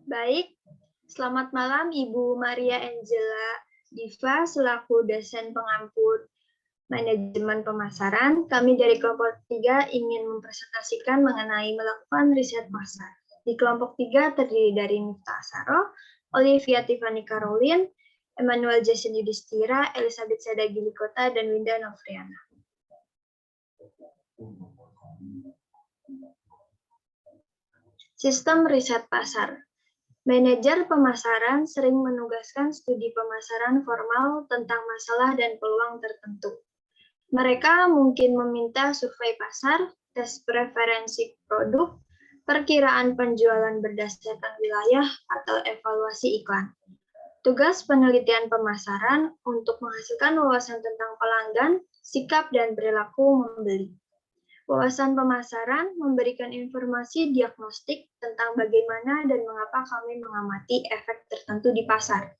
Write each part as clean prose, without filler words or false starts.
Baik, selamat malam Ibu Maria Angela Diva selaku dosen pengampu manajemen pemasaran. Kami dari kelompok 3 ingin mempresentasikan mengenai melakukan riset pasar. Di kelompok 3 terdiri dari Miftah Asaro, Olivia Tiffany Caroline, Emmanuel Jason Yudhistira, Elizabeth Seda Gilikota, dan Winda Novriana. Sistem riset pasar. Manajer pemasaran sering menugaskan studi pemasaran formal tentang masalah dan peluang tertentu. Mereka mungkin meminta survei pasar, tes preferensi produk, perkiraan penjualan berdasarkan wilayah, atau evaluasi iklan. Tugas penelitian pemasaran untuk menghasilkan wawasan tentang pelanggan, sikap, dan perilaku membeli. Wawasan pemasaran memberikan informasi diagnostik tentang bagaimana dan mengapa kami mengamati efek tertentu di pasar.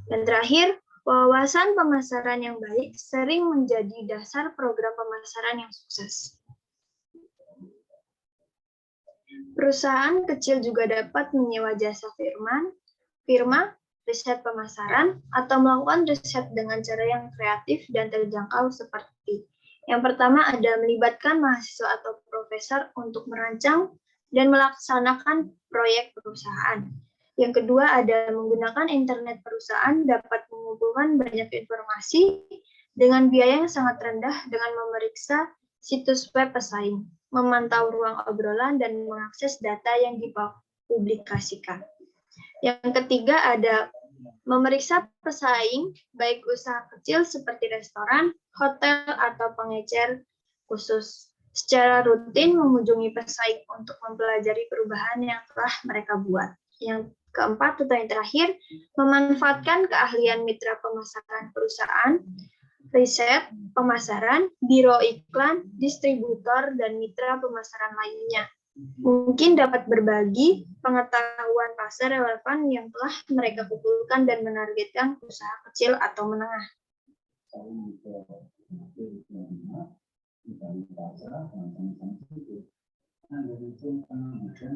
Dan terakhir, wawasan pemasaran yang baik sering menjadi dasar program pemasaran yang sukses. Perusahaan kecil juga dapat menyewa jasa firma, riset pemasaran, atau melakukan riset dengan cara yang kreatif dan terjangkau seperti yang pertama ada melibatkan mahasiswa atau profesor untuk merancang dan melaksanakan proyek perusahaan. Yang kedua ada menggunakan internet perusahaan dapat mengumpulkan banyak informasi dengan biaya yang sangat rendah dengan memeriksa situs web pesaing, memantau ruang obrolan, dan mengakses data yang dipublikasikan. Yang ketiga ada memeriksa pesaing, baik usaha kecil seperti restoran, hotel, atau pengecer khusus. Secara rutin mengunjungi pesaing untuk mempelajari perubahan yang telah mereka buat. Yang keempat atau yang terakhir, memanfaatkan keahlian mitra pemasaran perusahaan, riset, pemasaran, biro iklan, distributor, dan mitra pemasaran lainnya. Mungkin dapat berbagi pengetahuan pasar relevan yang telah mereka kumpulkan dan menargetkan usaha kecil atau menengah.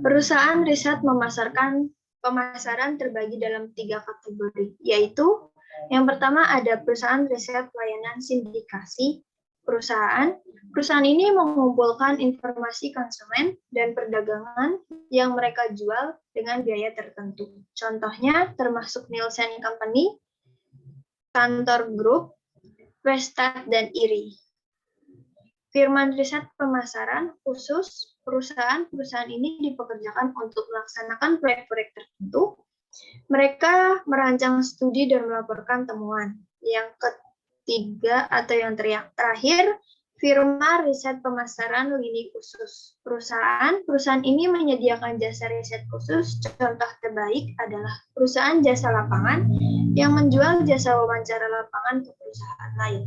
Perusahaan riset memasarkan pemasaran terbagi dalam 3 kategori, yaitu yang pertama ada perusahaan riset layanan sindikasi perusahaan. Perusahaan ini mengumpulkan informasi konsumen dan perdagangan yang mereka jual dengan biaya tertentu. Contohnya termasuk Nielsen Company, Kantor Group, Westat, dan IRI. Firma riset pemasaran khusus, perusahaan ini dipekerjakan untuk melaksanakan proyek-proyek tertentu. Mereka merancang studi dan melaporkan temuan. Yang ketiga atau yang terakhir, firma riset pemasaran lini khusus. Perusahaan ini menyediakan jasa riset khusus. Contoh terbaik adalah perusahaan jasa lapangan yang menjual jasa wawancara lapangan ke perusahaan lain.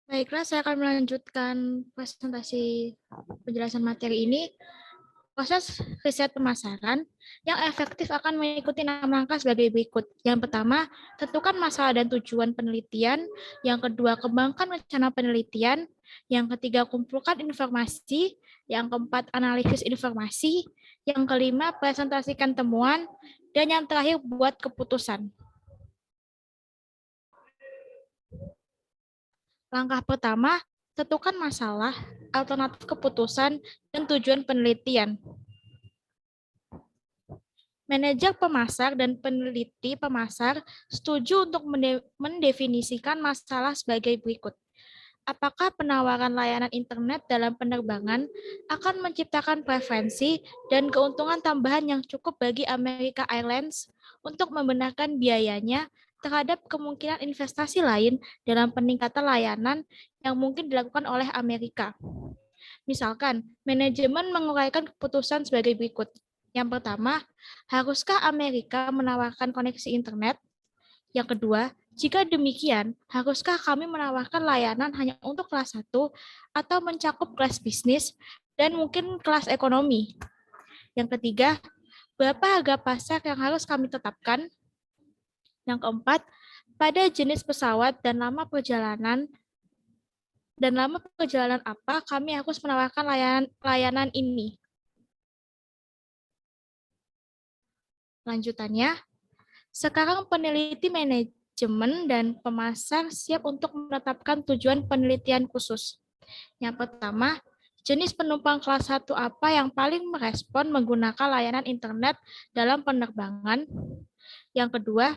Baiklah, saya akan melanjutkan presentasi penjelasan materi ini. Proses riset pemasaran yang efektif akan mengikuti 6 langkah sebagai berikut. Yang pertama, tentukan masalah dan tujuan penelitian. Yang kedua, kembangkan rencana penelitian. Yang ketiga, kumpulkan informasi. Yang keempat, analisis informasi. Yang kelima, presentasikan temuan. Dan yang terakhir, buat keputusan. Langkah pertama, tentukan masalah, alternatif keputusan, dan tujuan penelitian. Manajer pemasar dan peneliti pemasar setuju untuk mendefinisikan masalah sebagai berikut. Apakah penawaran layanan internet dalam penerbangan akan menciptakan preferensi dan keuntungan tambahan yang cukup bagi America Airlines untuk membenarkan biayanya terhadap kemungkinan investasi lain dalam peningkatan layanan yang mungkin dilakukan oleh Amerika? Misalkan, manajemen menguraikan keputusan sebagai berikut. Yang pertama, haruskah Amerika menawarkan koneksi internet? Yang kedua, jika demikian, haruskah kami menawarkan layanan hanya untuk kelas 1 atau mencakup kelas bisnis dan mungkin kelas ekonomi? Yang ketiga, berapa harga pasar yang harus kami tetapkan? Yang keempat, pada jenis pesawat dan lama perjalanan dan lama perjalanan apa kami harus menawarkan layanan ini. Lanjutannya, sekarang peneliti manajemen dan pemasar siap untuk menetapkan tujuan penelitian khusus. Yang pertama, jenis penumpang kelas 1 apa yang paling merespon menggunakan layanan internet dalam penerbangan. Yang kedua,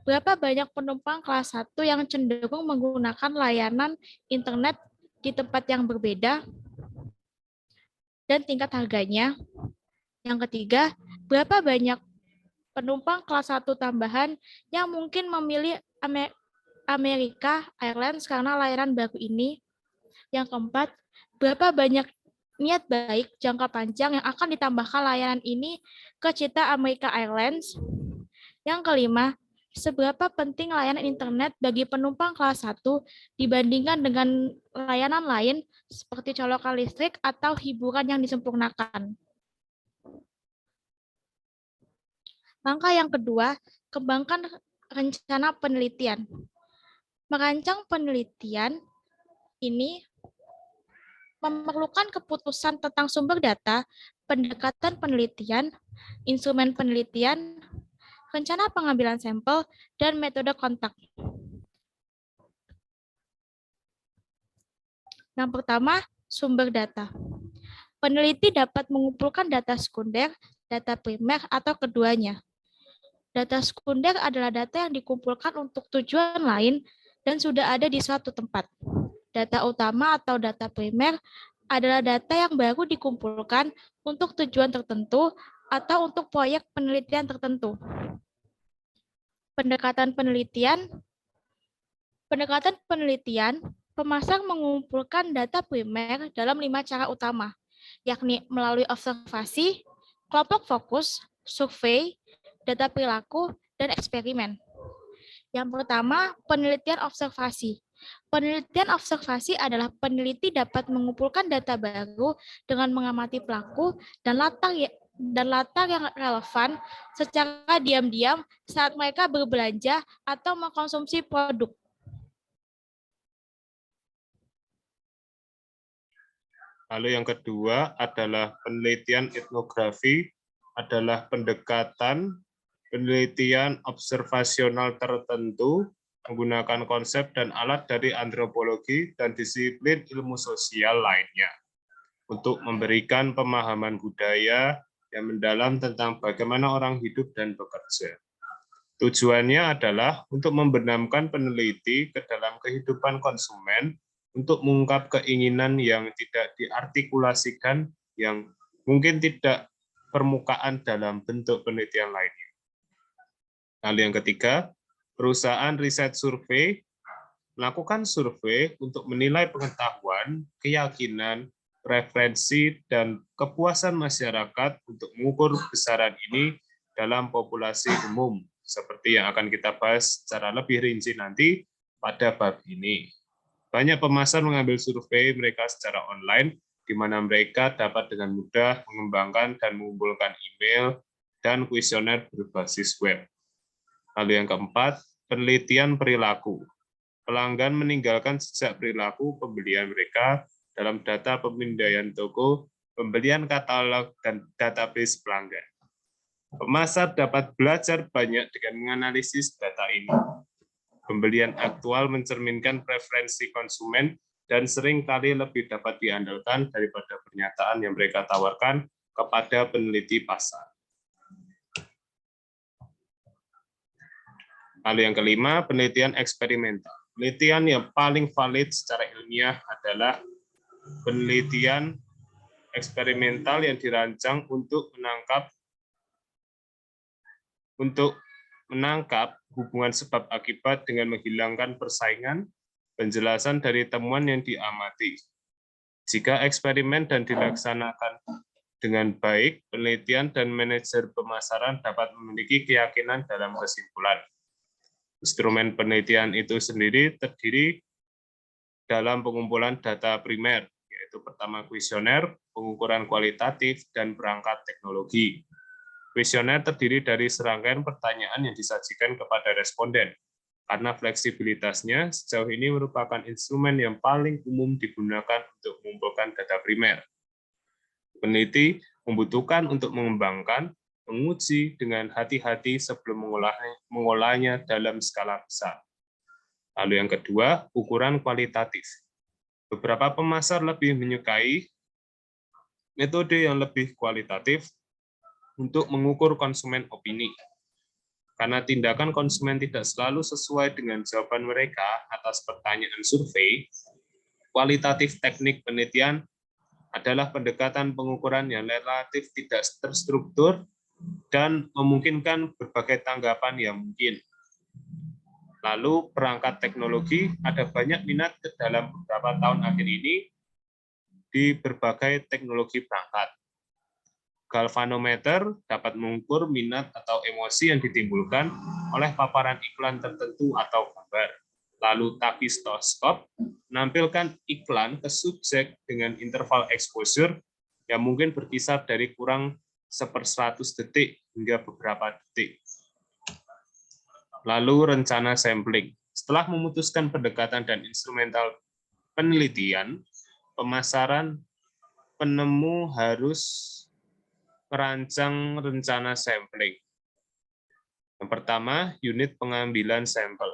berapa banyak penumpang kelas 1 yang cenderung menggunakan layanan internet di tempat yang berbeda dan tingkat harganya. Yang ketiga, berapa banyak penumpang kelas 1 tambahan yang mungkin memilih Amerika Airlines karena layanan baru ini. Yang keempat, berapa banyak niat baik jangka panjang yang akan ditambahkan layanan ini ke cita Amerika Airlines. Yang kelima, seberapa penting layanan internet bagi penumpang kelas 1 dibandingkan dengan layanan lain seperti colokan listrik atau hiburan yang disempurnakan. Langkah yang kedua, kembangkan rencana penelitian. Merancang penelitian ini memerlukan keputusan tentang sumber data, pendekatan penelitian, instrumen penelitian, rencana pengambilan sampel, dan metode kontak. Yang pertama, sumber data. Peneliti dapat mengumpulkan data sekunder, data primer, atau keduanya. Data sekunder adalah data yang dikumpulkan untuk tujuan lain dan sudah ada di suatu tempat. Data utama atau data primer adalah data yang baru dikumpulkan untuk tujuan tertentu atau untuk proyek penelitian tertentu. Pendekatan penelitian, pemasar mengumpulkan data primer dalam 5 cara utama, yakni melalui observasi, kelompok fokus, survei, data perilaku, dan eksperimen. Yang pertama, penelitian observasi. Penelitian observasi adalah peneliti dapat mengumpulkan data baru dengan mengamati pelaku dan latar yang relevan secara diam-diam saat mereka berbelanja atau mengkonsumsi produk. Lalu yang kedua adalah penelitian etnografi, adalah pendekatan penelitian observasional tertentu menggunakan konsep dan alat dari antropologi dan disiplin ilmu sosial lainnya untuk memberikan pemahaman budaya yang mendalam tentang bagaimana orang hidup dan bekerja. Tujuannya adalah untuk membenamkan peneliti ke dalam kehidupan konsumen untuk mengungkap keinginan yang tidak diartikulasikan, yang mungkin tidak permukaan dalam bentuk penelitian lainnya. Lalu yang ketiga, perusahaan riset survei melakukan survei untuk menilai pengetahuan, keyakinan, preferensi, dan kepuasan masyarakat untuk mengukur besaran ini dalam populasi umum, seperti yang akan kita bahas secara lebih rinci nanti pada bab ini. Banyak pemasar mengambil survei mereka secara online, di mana mereka dapat dengan mudah mengembangkan dan mengumpulkan email dan kuesioner berbasis web. Lalu yang keempat, penelitian perilaku. Pelanggan meninggalkan jejak perilaku pembelian mereka dalam data pemindaian toko, pembelian katalog, dan database pelanggan. Pemasar dapat belajar banyak dengan menganalisis data ini. Pembelian aktual mencerminkan preferensi konsumen dan seringkali lebih dapat diandalkan daripada pernyataan yang mereka tawarkan kepada peneliti pasar. Lalu yang kelima, penelitian eksperimental. Penelitian yang paling valid secara ilmiah adalah penelitian eksperimental yang dirancang untuk menangkap hubungan sebab akibat dengan menghilangkan persaingan, penjelasan dari temuan yang diamati. Jika eksperimen dan dilaksanakan dengan baik, penelitian dan manajer pemasaran dapat memiliki keyakinan dalam kesimpulan. Instrumen penelitian itu sendiri terdiri dalam pengumpulan data primer, yaitu pertama kuesioner, pengukuran kualitatif, dan perangkat teknologi. Kuesioner terdiri dari serangkaian pertanyaan yang disajikan kepada responden. karena fleksibilitasnya sejauh ini merupakan instrumen yang paling umum digunakan untuk mengumpulkan data primer. Peneliti membutuhkan untuk mengembangkan, menguji dengan hati-hati sebelum mengolahnya dalam skala besar. Lalu yang kedua, ukuran kualitatif. Beberapa pemasar lebih menyukai metode yang lebih kualitatif untuk mengukur konsumen opini. Karena tindakan konsumen tidak selalu sesuai dengan jawaban mereka atas pertanyaan survei, kualitatif teknik penelitian adalah pendekatan pengukuran yang relatif tidak terstruktur dan memungkinkan berbagai tanggapan yang mungkin. Lalu perangkat teknologi, ada banyak minat ke dalam beberapa tahun akhir ini di berbagai teknologi perangkat. Galvanometer dapat mengukur minat atau emosi yang ditimbulkan oleh paparan iklan tertentu atau gambar. Lalu takistoskop menampilkan iklan ke subjek dengan interval exposure yang mungkin berkisar dari kurang 1/100 detik hingga beberapa detik. Lalu rencana sampling. Setelah memutuskan pendekatan dan instrumental penelitian, pemasaran, penemu harus merancang rencana sampling. Yang pertama, unit pengambilan sampel.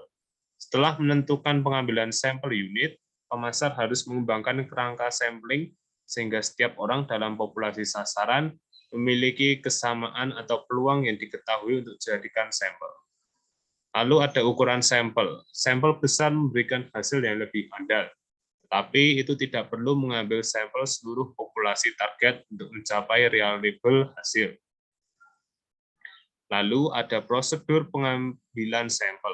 Setelah menentukan pengambilan sampel unit, pemasar harus mengembangkan kerangka sampling sehingga setiap orang dalam populasi sasaran memiliki kesamaan atau peluang yang diketahui untuk dijadikan sampel. Lalu ada ukuran sampel. Sampel besar memberikan hasil yang lebih andal, tapi itu tidak perlu mengambil sampel seluruh populasi target untuk mencapai reliable hasil. Lalu ada prosedur pengambilan sampel.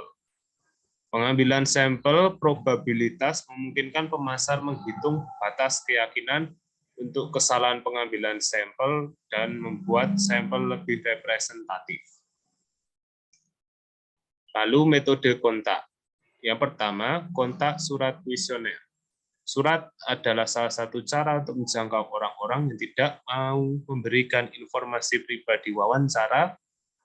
Pengambilan sampel probabilitas memungkinkan pemasar menghitung batas keyakinan untuk kesalahan pengambilan sampel dan membuat sampel lebih representatif. Lalu metode kontak. Yang pertama, kontak surat kuesioner. Surat adalah salah satu cara untuk menjangkau orang-orang yang tidak mau memberikan informasi pribadi wawancara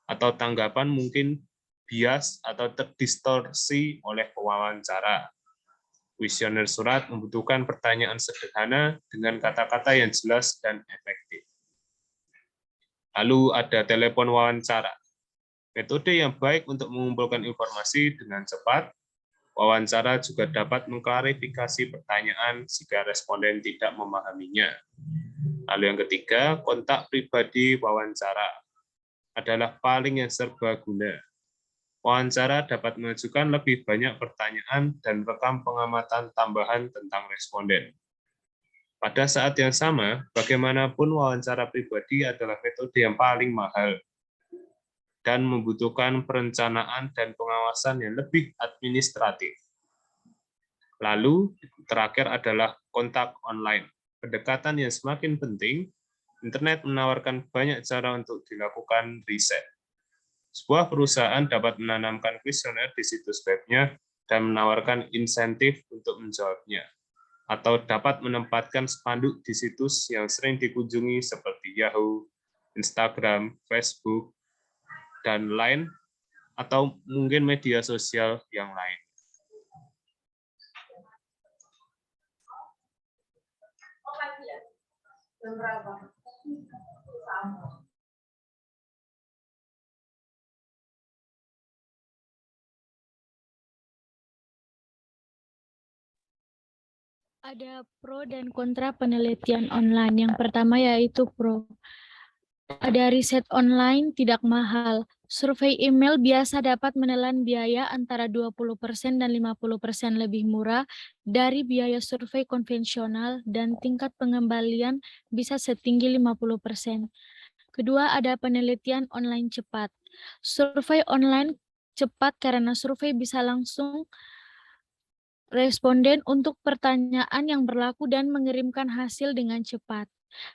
atau tanggapan mungkin bias atau terdistorsi oleh pewawancara. Kuesioner surat membutuhkan pertanyaan sederhana dengan kata-kata yang jelas dan efektif. Lalu ada telepon wawancara. Metode yang baik untuk mengumpulkan informasi dengan cepat. Wawancara juga dapat mengklarifikasi pertanyaan jika responden tidak memahaminya. Lalu yang ketiga, kontak pribadi wawancara adalah paling yang serbaguna. Wawancara dapat mengajukan lebih banyak pertanyaan dan rekam pengamatan tambahan tentang responden. Pada saat yang sama, bagaimanapun wawancara pribadi adalah metode yang paling mahal dan membutuhkan perencanaan dan pengawasan yang lebih administratif. Lalu, terakhir adalah kontak online. Pendekatan yang semakin penting, internet menawarkan banyak cara untuk dilakukan riset. Sebuah perusahaan dapat menanamkan kuesioner di situs webnya dan menawarkan insentif untuk menjawabnya, atau dapat menempatkan spanduk di situs yang sering dikunjungi seperti Yahoo, Instagram, Facebook, dan lain, atau mungkin media sosial yang lain. Ada pro dan kontra penelitian online. Yang pertama yaitu pro. Ada riset online tidak mahal. Survei email biasa dapat menelan biaya antara 20% dan 50% lebih murah dari biaya survei konvensional dan tingkat pengembalian bisa setinggi 50%. Kedua, ada penelitian online cepat. Survei online cepat karena survei bisa langsung responden untuk pertanyaan yang berlaku dan mengirimkan hasil dengan cepat.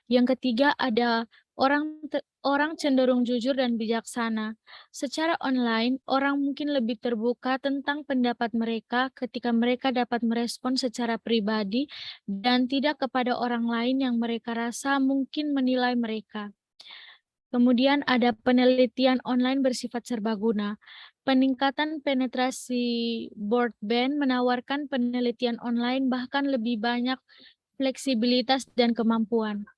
Yang ketiga ada orang cenderung jujur dan bijaksana. Secara online, orang mungkin lebih terbuka tentang pendapat mereka ketika mereka dapat merespon secara pribadi dan tidak kepada orang lain yang mereka rasa mungkin menilai mereka. Kemudian ada penelitian online bersifat serbaguna. Peningkatan penetrasi broadband menawarkan penelitian online bahkan lebih banyak fleksibilitas dan kemampuan.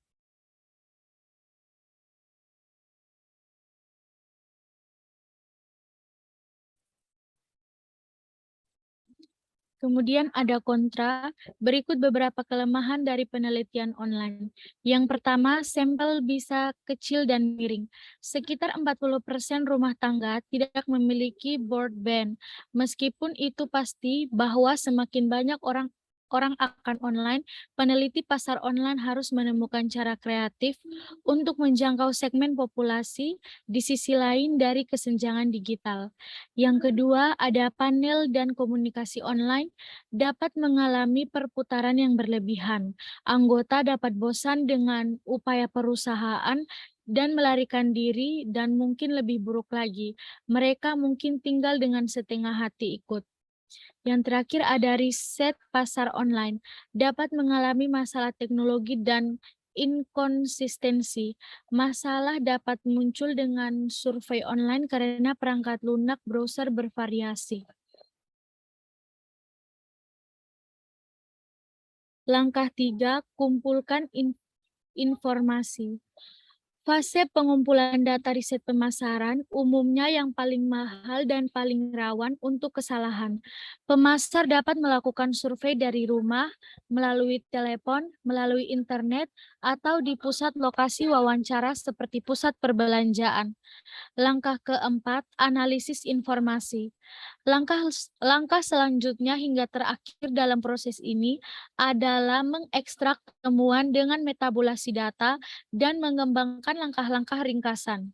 Kemudian ada kontra, berikut beberapa kelemahan dari penelitian online. Yang pertama, sampel bisa kecil dan miring. Sekitar 40% rumah tangga tidak memiliki broadband. Meskipun itu pasti bahwa semakin banyak orang akan online, peneliti pasar online harus menemukan cara kreatif untuk menjangkau segmen populasi di sisi lain dari kesenjangan digital. Yang kedua, ada panel dan komunikasi online dapat mengalami perputaran yang berlebihan. Anggota dapat bosan dengan upaya perusahaan dan melarikan diri, dan mungkin lebih buruk lagi, mereka mungkin tinggal dengan setengah hati ikut. Yang terakhir ada riset pasar online, dapat mengalami masalah teknologi dan inkonsistensi. Masalah dapat muncul dengan survei online karena perangkat lunak browser bervariasi. Langkah 3, kumpulkan informasi. Fase pengumpulan data riset pemasaran umumnya yang paling mahal dan paling rawan untuk kesalahan. Pemasar dapat melakukan survei dari rumah, melalui telepon, melalui internet, atau di pusat lokasi wawancara seperti pusat perbelanjaan. Langkah keempat, analisis informasi. Langkah selanjutnya hingga terakhir dalam proses ini adalah mengekstrak temuan dengan metabulasi data dan mengembangkan langkah-langkah ringkasan.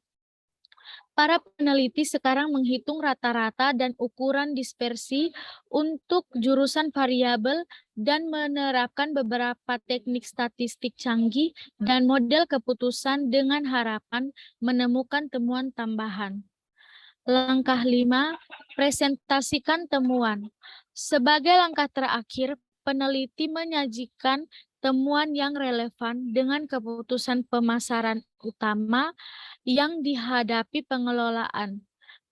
Para peneliti sekarang menghitung rata-rata dan ukuran dispersi untuk jurusan variabel dan menerapkan beberapa teknik statistik canggih dan model keputusan dengan harapan menemukan temuan tambahan. Langkah 5, presentasikan temuan. Sebagai langkah terakhir, peneliti menyajikan temuan yang relevan dengan keputusan pemasaran utama yang dihadapi pengelolaan.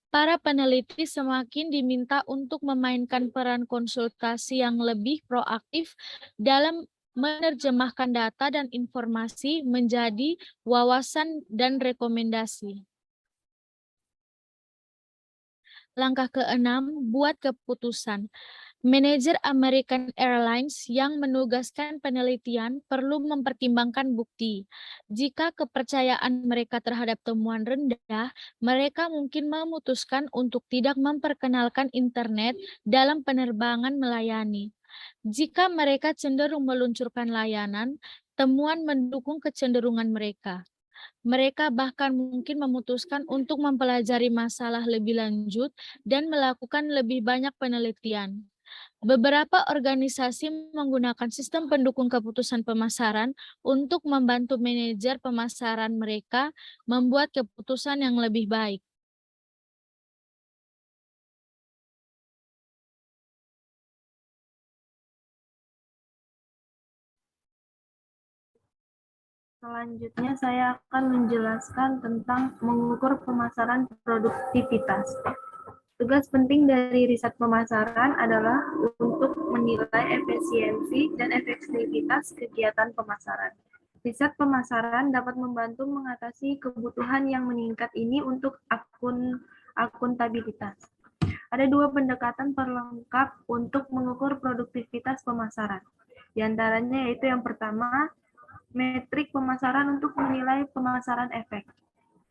Para peneliti semakin diminta untuk memainkan peran konsultasi yang lebih proaktif dalam menerjemahkan data dan informasi menjadi wawasan dan rekomendasi. Langkah ke-6, buat keputusan. Manajer American Airlines yang menugaskan penelitian perlu mempertimbangkan bukti. Jika kepercayaan mereka terhadap temuan rendah, mereka mungkin memutuskan untuk tidak memperkenalkan internet dalam penerbangan melayani. Jika mereka cenderung meluncurkan layanan, temuan mendukung kecenderungan mereka. Mereka bahkan mungkin memutuskan untuk mempelajari masalah lebih lanjut dan melakukan lebih banyak penelitian. Beberapa organisasi menggunakan sistem pendukung keputusan pemasaran untuk membantu manajer pemasaran mereka membuat keputusan yang lebih baik. Selanjutnya saya akan menjelaskan tentang mengukur pemasaran produktivitas. Tugas penting dari riset pemasaran adalah untuk menilai efisiensi dan efektivitas kegiatan pemasaran. Riset pemasaran dapat membantu mengatasi kebutuhan yang meningkat ini untuk akuntabilitas. Ada dua pendekatan pelengkap untuk mengukur produktivitas pemasaran. Di antaranya yaitu yang pertama, metrik pemasaran untuk menilai pemasaran efek.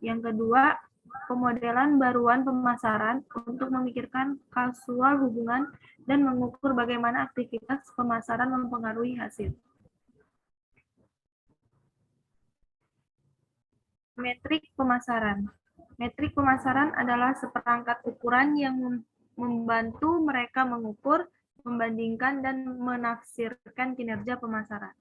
Yang kedua, pemodelan baruan pemasaran untuk memikirkan kausal hubungan dan mengukur bagaimana aktivitas pemasaran mempengaruhi hasil. Metrik pemasaran. Metrik pemasaran adalah seperangkat ukuran yang membantu mereka mengukur, membandingkan, dan menafsirkan kinerja pemasaran.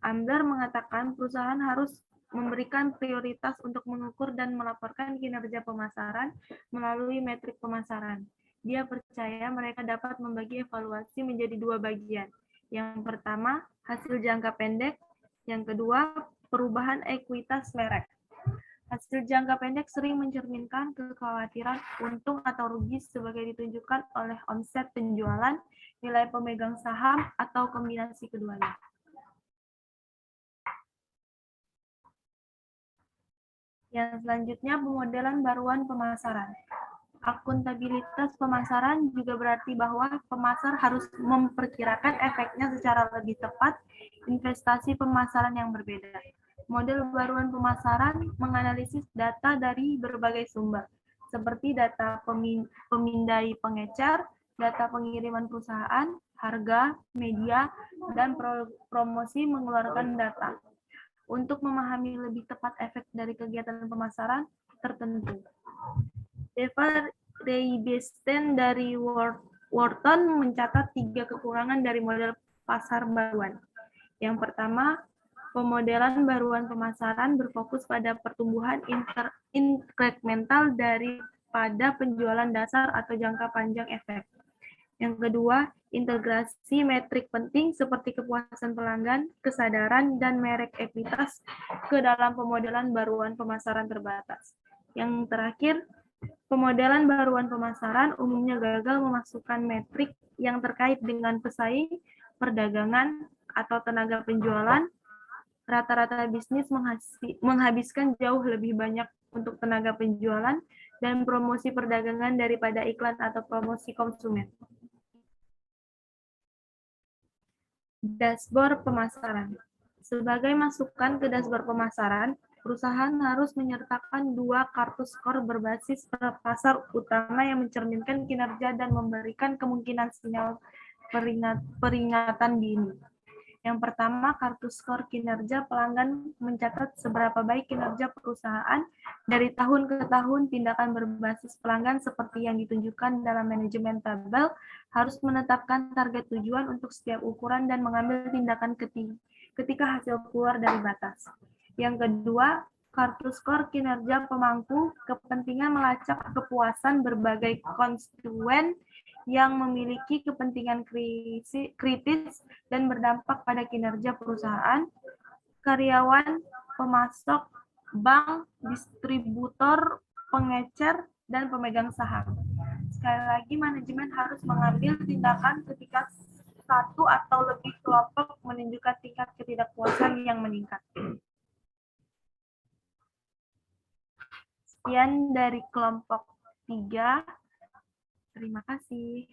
Ambler mengatakan perusahaan harus memberikan prioritas untuk mengukur dan melaporkan kinerja pemasaran melalui metrik pemasaran. Dia percaya mereka dapat membagi evaluasi menjadi dua bagian. Yang pertama, hasil jangka pendek. Yang kedua, perubahan ekuitas merek. Hasil jangka pendek sering mencerminkan kekhawatiran untung atau rugi sebagai ditunjukkan oleh omset penjualan, nilai pemegang saham, atau kombinasi keduanya. Yang selanjutnya, pemodelan baruan pemasaran. Akuntabilitas pemasaran juga berarti bahwa pemasar harus memperkirakan efeknya secara lebih tepat investasi pemasaran yang berbeda. Model baruan pemasaran menganalisis data dari berbagai sumber, seperti data pemindai pengecer, data pengiriman perusahaan, harga, media, dan promosi mengeluarkan data untuk memahami lebih tepat efek dari kegiatan pemasaran tertentu. Eva Reibestein dari Wharton mencatat 3 kekurangan dari model pasar baruan. Yang pertama, pemodelan baruan pemasaran berfokus pada pertumbuhan inkremental daripada penjualan dasar atau jangka panjang efek. Yang kedua, integrasi metrik penting seperti kepuasan pelanggan, kesadaran, dan merek ekuitas ke dalam pemodelan baruan pemasaran terbatas. Yang terakhir, pemodelan baruan pemasaran umumnya gagal memasukkan metrik yang terkait dengan pesaing, perdagangan, atau tenaga penjualan. Rata-rata bisnis menghabiskan jauh lebih banyak untuk tenaga penjualan dan promosi perdagangan daripada iklan atau promosi konsumen. Dashboard pemasaran. Sebagai masukan ke dashboard pemasaran, perusahaan harus menyertakan 2 kartu skor berbasis pasar utama yang mencerminkan kinerja dan memberikan kemungkinan sinyal peringatan dini. Yang pertama, kartu skor kinerja pelanggan mencatat seberapa baik kinerja perusahaan dari tahun ke tahun. Tindakan berbasis pelanggan seperti yang ditunjukkan dalam manajemen tabel harus menetapkan target tujuan untuk setiap ukuran dan mengambil tindakan ketika hasil keluar dari batas. Yang kedua, kartu skor kinerja pemangku kepentingan melacak kepuasan berbagai konstituen yang memiliki kepentingan kritis dan berdampak pada kinerja perusahaan, karyawan, pemasok, bank, distributor, pengecer, dan pemegang saham. Sekali lagi, manajemen harus mengambil tindakan ketika satu atau lebih kelompok menunjukkan tingkat ketidakpuasan yang meningkat. Sekian dari kelompok 3. Terima kasih.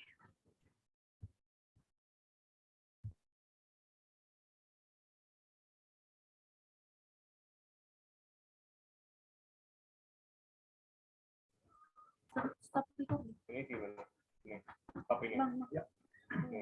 Stop recording. Ini gimana? Stop ini. Bang. Ya.